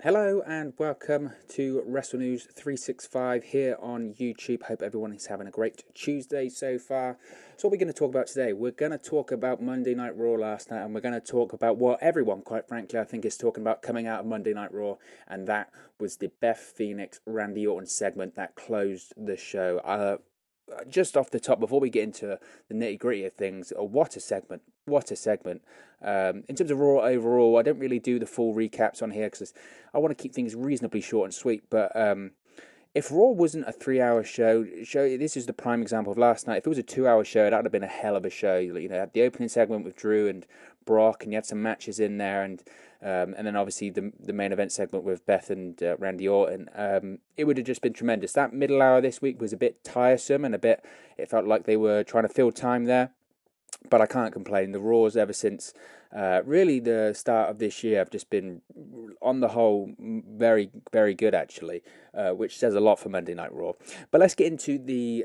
Hello and welcome to Wrestle News 365 here on YouTube. Hope everyone is having a great Tuesday so far. So what we're going to talk about today, we're going to talk about Monday Night Raw last night, and we're going to talk about what everyone, quite frankly, I think is talking about coming out of Monday Night Raw, and that was the Beth Phoenix Randy Orton segment that closed the show. Just off the top, before we get into the nitty gritty of things, what a segment! What a segment! In terms of Raw overall, I don't really do the full recaps on here because I want to keep things reasonably short and sweet. But if Raw wasn't a 3 hour show, this is the prime example of last night. If it was a 2 hour show, that would have been a hell of a show. You know, the opening segment with Drew and Brock, and you had some matches in there, and then obviously the main event segment with Beth and Randy Orton. It would have just been tremendous. That middle hour this week was a bit tiresome and it felt like they were trying to fill time there. But I can't complain. The Raws ever since really the start of this year have just been, on the whole, very, very good actually, which says a lot for Monday Night Raw. But let's get into the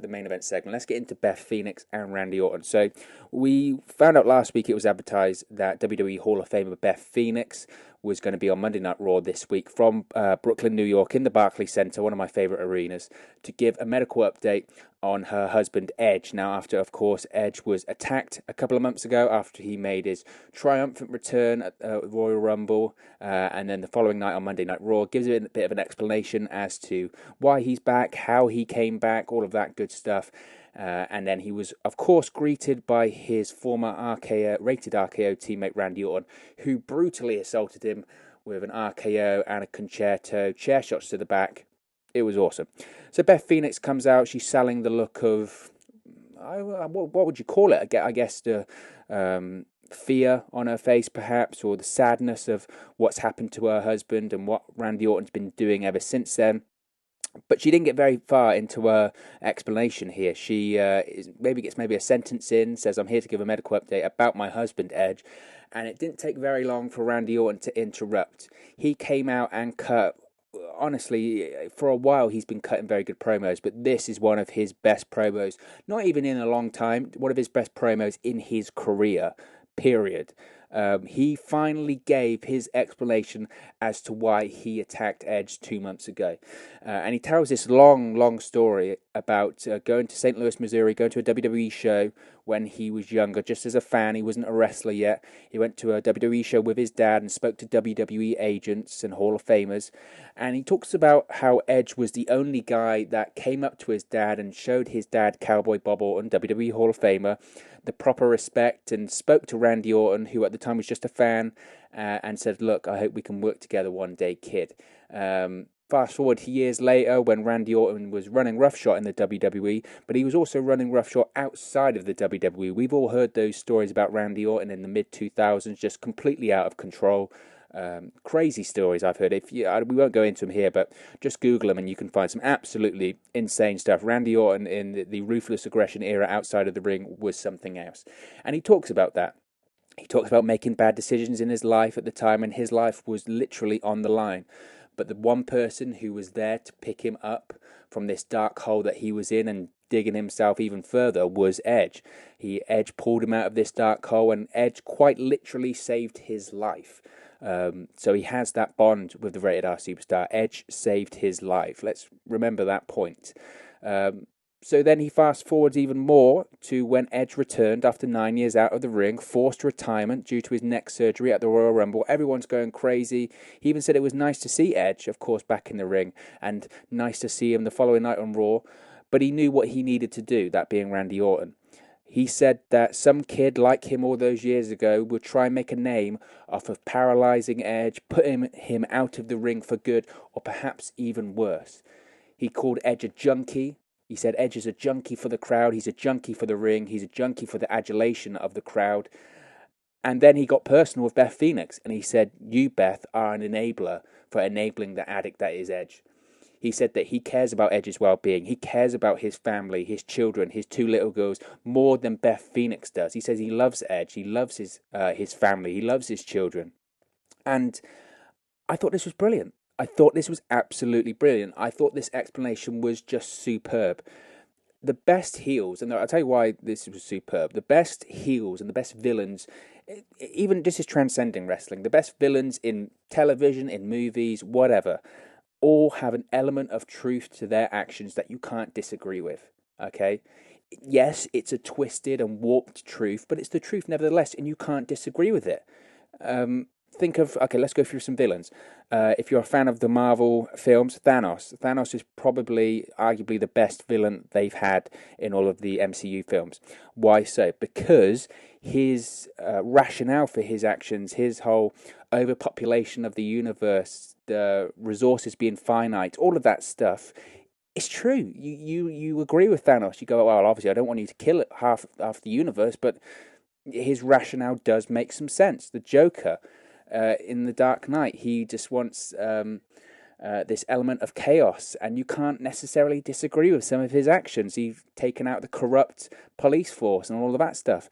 main event segment. Let's get into Beth Phoenix and Randy Orton. So we found out last week it was advertised that WWE Hall of Famer Beth Phoenix was going to be on Monday Night Raw this week from Brooklyn, New York, in the Barclays Center, one of my favorite arenas, to give a medical update on her husband Edge. Now, after, of course, Edge was attacked a couple of months ago after he made his triumphant return at Royal Rumble, and then the following night on Monday Night Raw, gives a bit of an explanation as to why he's back, how he came back, all of that good stuff. And then he was, of course, greeted by his former rated RKO teammate Randy Orton, who brutally assaulted him with an RKO and a concerto, chair shots to the back. It was awesome. So Beth Phoenix comes out. She's selling the look of, what would you call it? I guess the fear on her face, perhaps, or the sadness of what's happened to her husband and what Randy Orton's been doing ever since then. But she didn't get very far into her explanation here. She gets a sentence in, says, "I'm here to give a medical update about my husband, Edge." And it didn't take very long for Randy Orton to interrupt. He came out and cut, honestly, for a while he's been cutting very good promos, but this is one of his best promos, not even in a long time, one of his best promos in his career, period. He finally gave his explanation as to why he attacked Edge 2 months ago. And he tells this long, long story about going to St. Louis, Missouri, going to a WWE show when he was younger, just as a fan. He wasn't a wrestler yet. He went to a WWE show with his dad and spoke to WWE agents and Hall of Famers. And he talks about how Edge was the only guy that came up to his dad and showed his dad, Cowboy Bob Orton, WWE Hall of Famer, the proper respect, and spoke to Randy Orton, who at the time was just a fan, and said, "Look, I hope we can work together one day, kid." Fast forward to years later when Randy Orton was running roughshod in the WWE, but he was also running roughshod outside of the WWE. We've all heard those stories about Randy Orton in the mid-2000s, just completely out of control. Crazy stories I've heard. We won't go into them here, but just Google them and you can find some absolutely insane stuff. Randy Orton in the ruthless aggression era outside of the ring was something else. And he talks about that. He talks about making bad decisions in his life at the time, and his life was literally on the line. But the one person who was there to pick him up from this dark hole that he was in and digging himself even further was Edge. Edge pulled him out of this dark hole, and Edge quite literally saved his life. So he has that bond with the Rated R superstar. Edge saved his life. Let's remember that point. So then he fast forwards even more to when Edge returned after 9 years out of the ring, forced retirement due to his neck surgery at the Royal Rumble. Everyone's going crazy. He even said it was nice to see Edge, of course, back in the ring, and nice to see him the following night on Raw. But he knew what he needed to do, that being Randy Orton. He said that some kid like him all those years ago would try and make a name off of paralyzing Edge, putting him out of the ring for good, or perhaps even worse. He called Edge a junkie. He said Edge is a junkie for the crowd. He's a junkie for the ring. He's a junkie for the adulation of the crowd. And then he got personal with Beth Phoenix, and he said, "You, Beth, are an enabler for enabling the addict that is Edge." He said that he cares about Edge's well-being. He cares about his family, his children, his two little girls, more than Beth Phoenix does. He says he loves Edge. He loves his family. He loves his children. And I thought this was brilliant. I thought this was absolutely brilliant. I thought this explanation was just superb. The best heels, and I'll tell you why this was superb, the best heels and the best villains even this is transcending wrestling. The best villains in television, in movies, whatever, all have an element of truth to their actions that you can't disagree with. Okay? Yes, it's a twisted and warped truth, but it's the truth nevertheless, and you can't disagree with it. Think of, okay, let's go through some villains. If you're a fan of the Marvel films, Thanos is probably arguably the best villain they've had in all of the MCU films. Why so? Because his rationale for his actions, his whole overpopulation of the universe, the resources being finite, all of that stuff, it's true. You agree with Thanos. You go, well, obviously I don't want you to kill half the universe, but his rationale does make some sense. The Joker, in The Dark Knight, he just wants this element of chaos, and you can't necessarily disagree with some of his actions. He's taken out the corrupt police force and all of that stuff.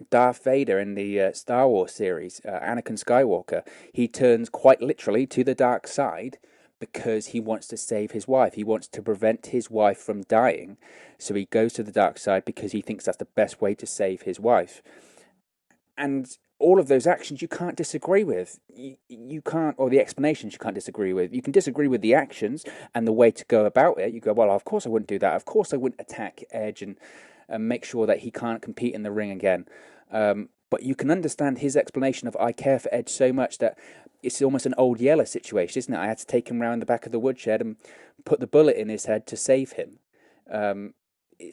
Darth Vader in the Star Wars series, Anakin Skywalker, he turns quite literally to the dark side because he wants to save his wife. He wants to prevent his wife from dying, so he goes to the dark side because he thinks that's the best way to save his wife. And all of those actions you can't disagree with. You can't, or the explanations you can't disagree with. You can disagree with the actions and the way to go about it. You go, well, of course I wouldn't do that. Of course I wouldn't attack Edge and make sure that he can't compete in the ring again. But you can understand his explanation of I care for Edge so much that it's almost an Old Yeller situation, isn't it? I had to take him round the back of the woodshed and put the bullet in his head to save him.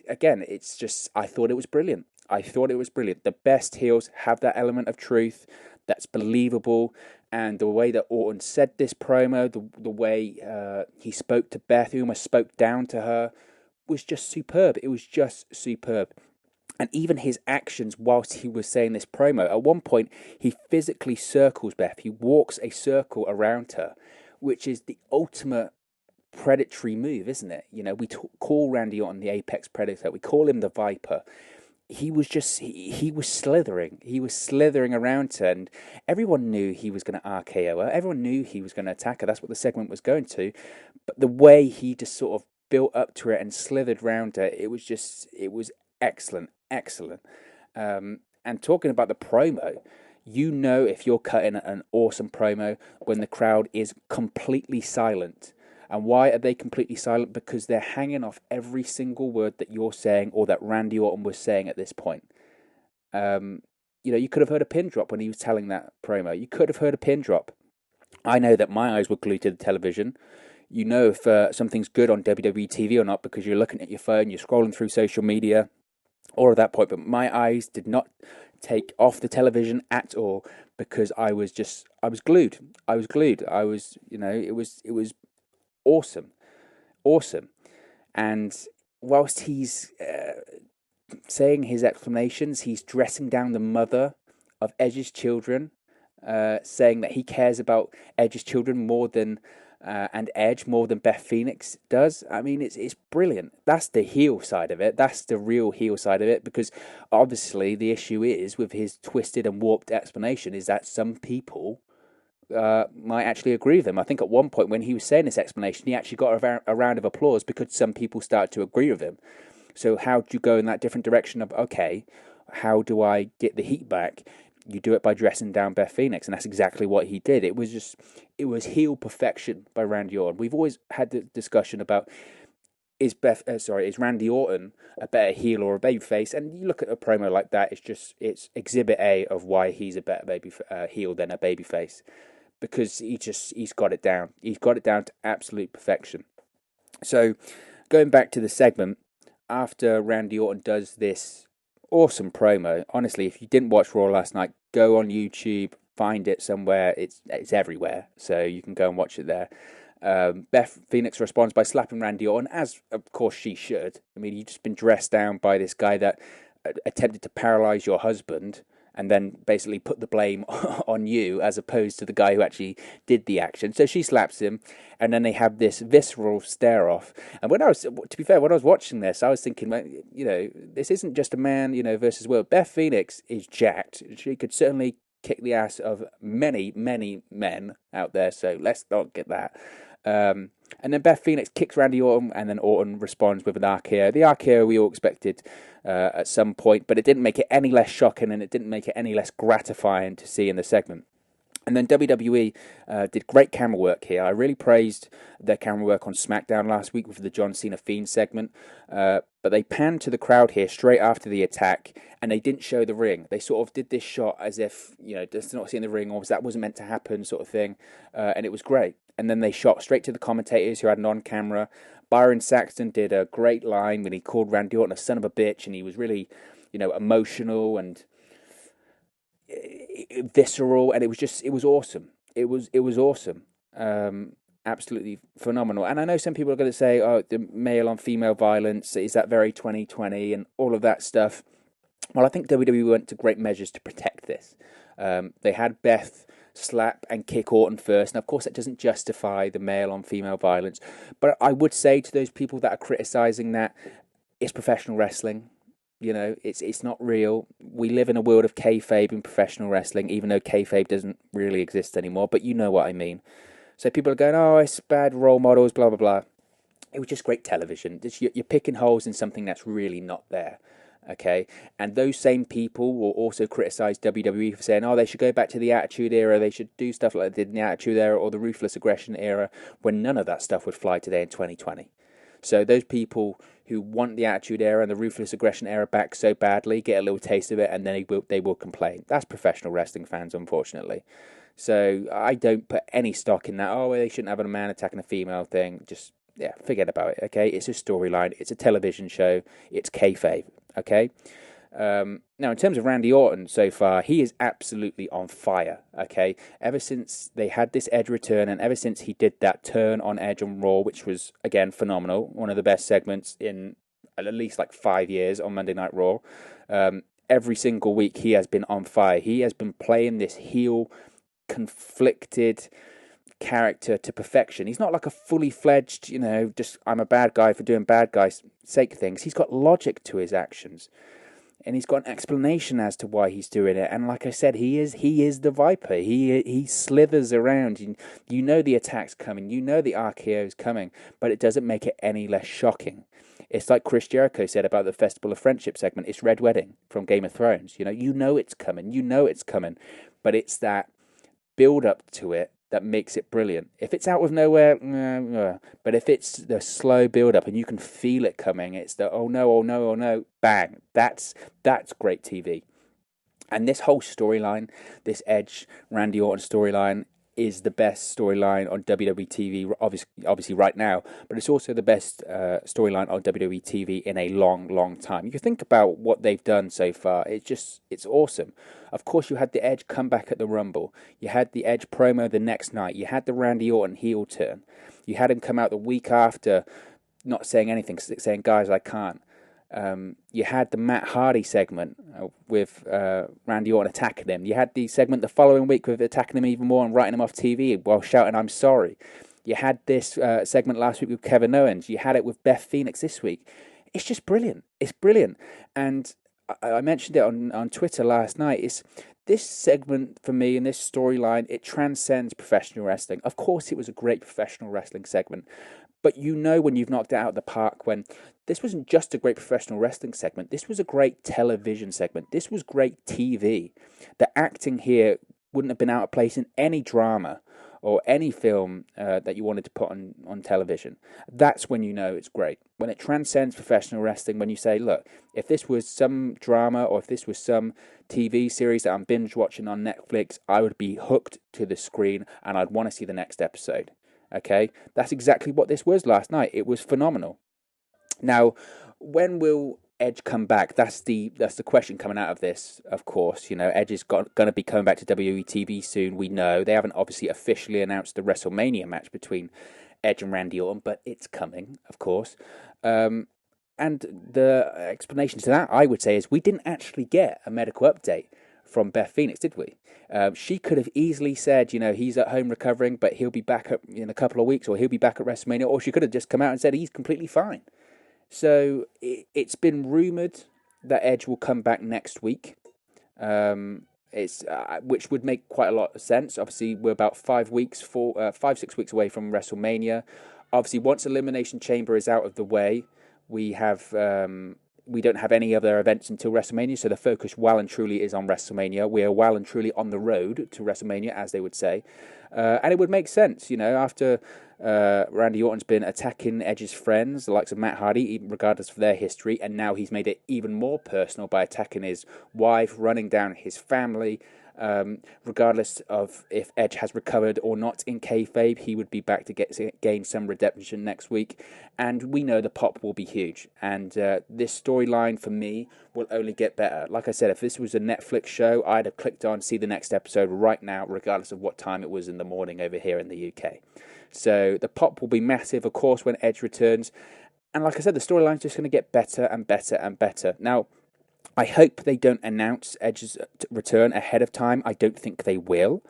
Again, it's just, I thought it was brilliant. The best heels have that element of truth that's believable, and the way that Orton said this promo, the way he spoke to Beth, he almost spoke down to her, was just superb. It was just superb. And even his actions whilst he was saying this promo, at one point he physically circles Beth. He walks a circle around her, which is the ultimate predatory move, isn't it? You know, we call Randy Orton the apex predator. We call him the Viper. He was just, he was slithering. He was slithering around her, and everyone knew he was going to RKO her. Everyone knew he was going to attack her. That's what the segment was going to. But the way he just sort of built up to it and slithered around her, it was excellent. And talking about the promo, you know if you're cutting an awesome promo when the crowd is completely silent. And why are they completely silent? Because they're hanging off every single word that you're saying or that Randy Orton was saying at this point. You could have heard a pin drop when he was telling that promo. You could have heard a pin drop. I know that my eyes were glued to the television. You know if something's good on WWE TV or not because you're looking at your phone, you're scrolling through social media, or at that point. But my eyes did not take off the television at all because I was glued. It was awesome. And whilst he's saying his explanations, he's dressing down the mother of Edge's children, saying that he cares about Edge's children more than and Edge more than Beth Phoenix does. I mean, it's brilliant. That's the heel side of it. That's the real heel side of it, because obviously the issue is with his twisted and warped explanation is that some people might actually agree with him. I think at one point when he was saying this explanation, he actually got a round of applause because some people started to agree with him. So how do you go in that different direction of, okay, how do I get the heat back? You do it by dressing down Beth Phoenix, and that's exactly what he did. It was heel perfection by Randy Orton. We've always had the discussion about is Randy Orton a better heel or a babyface? And you look at a promo like that, it's exhibit A of why he's a better heel than a babyface, because he's got it down. He's got it down to absolute perfection. So going back to the segment, after Randy Orton does this awesome promo, honestly, if you didn't watch Raw last night, go on YouTube, find it somewhere. It's everywhere, so you can go and watch it there. Beth Phoenix responds by slapping Randy Orton, as of course she should. I mean, you've just been dressed down by this guy that attempted to paralyze your husband and then basically put the blame on you as opposed to the guy who actually did the action. So she slaps him, and then they have this visceral stare-off. And when I was watching this, I was thinking, this isn't just a man, versus Will. Beth Phoenix is jacked. She could certainly kick the ass of many, many men out there, so let's not get that. And then Beth Phoenix kicks Randy Orton, and then Orton responds with an RKO. The RKO we all expected at some point, but it didn't make it any less shocking, and it didn't make it any less gratifying to see in the segment. And then WWE did great camera work here. I really praised their camera work on SmackDown last week with the John Cena Fiend segment. But they panned to the crowd here straight after the attack, and they didn't show the ring. They sort of did this shot as if, just not seeing the ring, or that wasn't meant to happen, sort of thing. And it was great. And then they shot straight to the commentators who had an on-camera. Byron Saxton did a great line when he called Randy Orton a son of a bitch, and he was really, emotional and visceral, and it was awesome. It was awesome. Absolutely phenomenal. And I know some people are going to say, oh, the male on female violence, is that very 2020 and all of that stuff. Well, I think WWE went to great measures to protect this. They had Beth slap and kick Orton first, and of course that doesn't justify the male on female violence, but I would say to those people that are criticizing that, it's professional wrestling. It's not real. We live in a world of kayfabe in professional wrestling, even though kayfabe doesn't really exist anymore, but you know what I mean. So people are going, oh, it's bad role models, blah, blah, blah. It was just great television. You're picking holes in something that's really not there, okay? And those same people will also criticize WWE for saying, oh, they should go back to the Attitude Era, they should do stuff like they did in the Attitude Era or the Ruthless Aggression Era, when none of that stuff would fly today in 2020. So those people who want the Attitude Era and the Ruthless Aggression Era back so badly get a little taste of it, and then they will complain. That's professional wrestling fans, unfortunately. So I don't put any stock in that. Oh, they shouldn't have a man attacking a female thing. Just, forget about it, okay? It's a storyline. It's a television show. It's kayfabe, okay? Now, in terms of Randy Orton so far, he is absolutely on fire, okay? Ever since they had this Edge return, and ever since he did that turn on Edge on Raw, which was, again, phenomenal, one of the best segments in at least 5 years on Monday Night Raw, every single week he has been on fire. He has been playing this heel, conflicted character to perfection. He's not like a fully fledged, just I'm a bad guy for doing bad guy's sake things. He's got logic to his actions. And he's got an explanation as to why he's doing it. And like I said, he is the Viper. He slithers around. You know the attack's coming. You know the RKO's coming. But it doesn't make it any less shocking. It's like Chris Jericho said about the Festival of Friendship segment. It's Red Wedding from Game of Thrones. You know it's coming. You know it's coming. But it's that build-up to it that makes it brilliant. If it's out of nowhere, but if it's the slow build-up and you can feel it coming, it's the oh no, bang. That's great TV. And this whole storyline, this Edge Randy Orton storyline, is the best storyline on WWE TV, obviously right now, but it's also the best storyline on WWE TV in a long, long time. You can think about what they've done so far. It's awesome. Of course, you had the Edge come back at the Rumble. You had the Edge promo the next night. You had the Randy Orton heel turn. You had him come out the week after not saying anything, saying, guys, I can't. You had the Matt Hardy segment with Randy Orton attacking him. You had the segment the following week with attacking him even more and writing him off TV while shouting, I'm sorry. You had this segment last week with Kevin Owens. You had it with Beth Phoenix this week. It's just brilliant. It's brilliant. And I mentioned it on Twitter last night. This segment for me and this storyline, it transcends professional wrestling. Of course, it was a great professional wrestling segment. But when you've knocked it out of the park, when this wasn't just a great professional wrestling segment, this was a great television segment. This was great TV. The acting here wouldn't have been out of place in any drama or any film that you wanted to put on television. That's when you know it's great. When it transcends professional wrestling, when you say, look, if this was some drama or if this was some TV series that I'm binge watching on Netflix, I would be hooked to the screen and I'd want to see the next episode. Okay, that's exactly what this was last night. It was phenomenal. Now, when will Edge come back? That's the question coming out of this. Of course, Edge is going to be coming back to WWE TV soon. We know they haven't obviously officially announced the WrestleMania match between Edge and Randy Orton, but it's coming, of course. And the explanation to that, I would say, is we didn't actually get a medical update from Beth Phoenix, did we? She could have easily said, he's at home recovering, but he'll be back in a couple of weeks, or he'll be back at WrestleMania, or she could have just come out and said he's completely fine. So it's been rumoured that Edge will come back next week. It's which would make quite a lot of sense. Obviously, we're about 6 weeks away from WrestleMania. Obviously, once Elimination Chamber is out of the way, we don't have any other events until WrestleMania, so the focus well and truly is on WrestleMania. We are well and truly on the road to WrestleMania, as they would say. And it would make sense, after Randy Orton's been attacking Edge's friends, the likes of Matt Hardy, regardless of their history, and now he's made it even more personal by attacking his wife, running down his family. Regardless of if Edge has recovered or not in kayfabe, he would be back to gain some redemption next week, and we know the pop will be huge. And this storyline for me will only get better. Like I said, if this was a Netflix show, I'd have clicked on see the next episode right now, regardless of what time it was in the morning over here in the UK. So the pop will be massive, of course, when Edge returns. And like I said, the storyline's just going to get better and better and better. Now, I hope they don't announce Edge's return ahead of time. I don't think they will.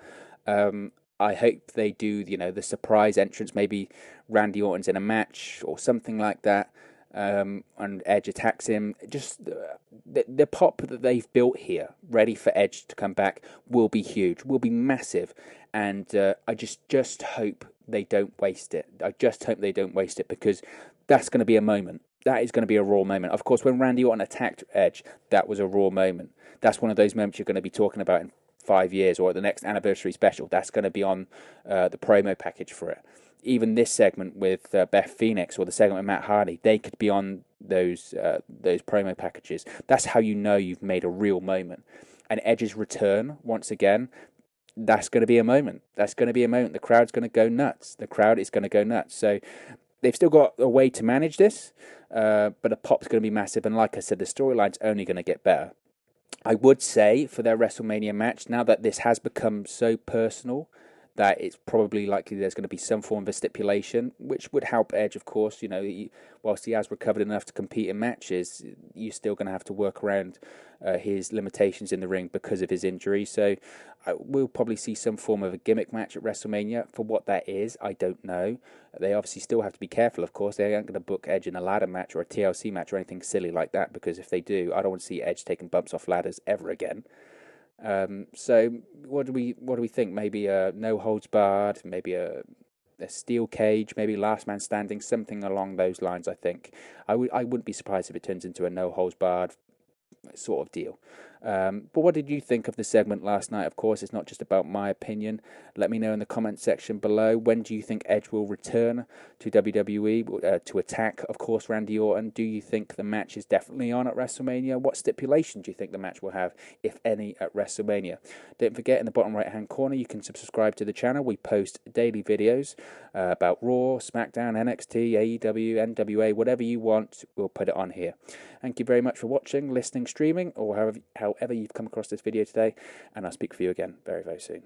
I hope they do, the surprise entrance. Maybe Randy Orton's in a match or something like that, and Edge attacks him. Just the pop that they've built here, ready for Edge to come back, will be huge, will be massive. And I just hope they don't waste it. I just hope they don't waste it, because that's going to be a moment. That is going to be a raw moment. Of course, when Randy Orton attacked Edge, that was a raw moment. That's one of those moments you're going to be talking about in 5 years or at the next anniversary special. That's going to be on the promo package for it. Even this segment with Beth Phoenix or the segment with Matt Hardy, they could be on those promo packages. That's how you know you've made a real moment. And Edge's return, once again, that's going to be a moment. That's going to be a moment. The crowd's going to go nuts. The crowd is going to go nuts. So they've still got a way to manage this, but the pop's going to be massive. And like I said, the storyline's only going to get better. I would say for their WrestleMania match, now that this has become so personal, that it's probably likely there's going to be some form of a stipulation, which would help Edge, of course. Whilst he has recovered enough to compete in matches, you're still going to have to work around his limitations in the ring because of his injury. So we'll probably see some form of a gimmick match at WrestleMania. For what that is, I don't know. They obviously still have to be careful, of course. They aren't going to book Edge in a ladder match or a TLC match or anything silly like that, because if they do, I don't want to see Edge taking bumps off ladders ever again. So what do we think? Maybe a no holds barred, maybe a steel cage, maybe last man standing, something along those lines. I think I wouldn't be surprised if it turns into a no holds barred sort of deal. But what did you think of the segment last night? Of course, it's not just about my opinion. Let me know in the comment section below. When do you think Edge will return to WWE to attack, of course, Randy Orton? Do you think the match is definitely on at WrestleMania? What stipulation do you think the match will have, if any, at WrestleMania? Don't forget, in the bottom right-hand corner, you can subscribe to the channel. We post daily videos about Raw, SmackDown, NXT, AEW, NWA, whatever you want, we'll put it on here. Thank you very much for watching, listening, streaming, or however you've come across this video today, and I'll speak for you again very, very soon.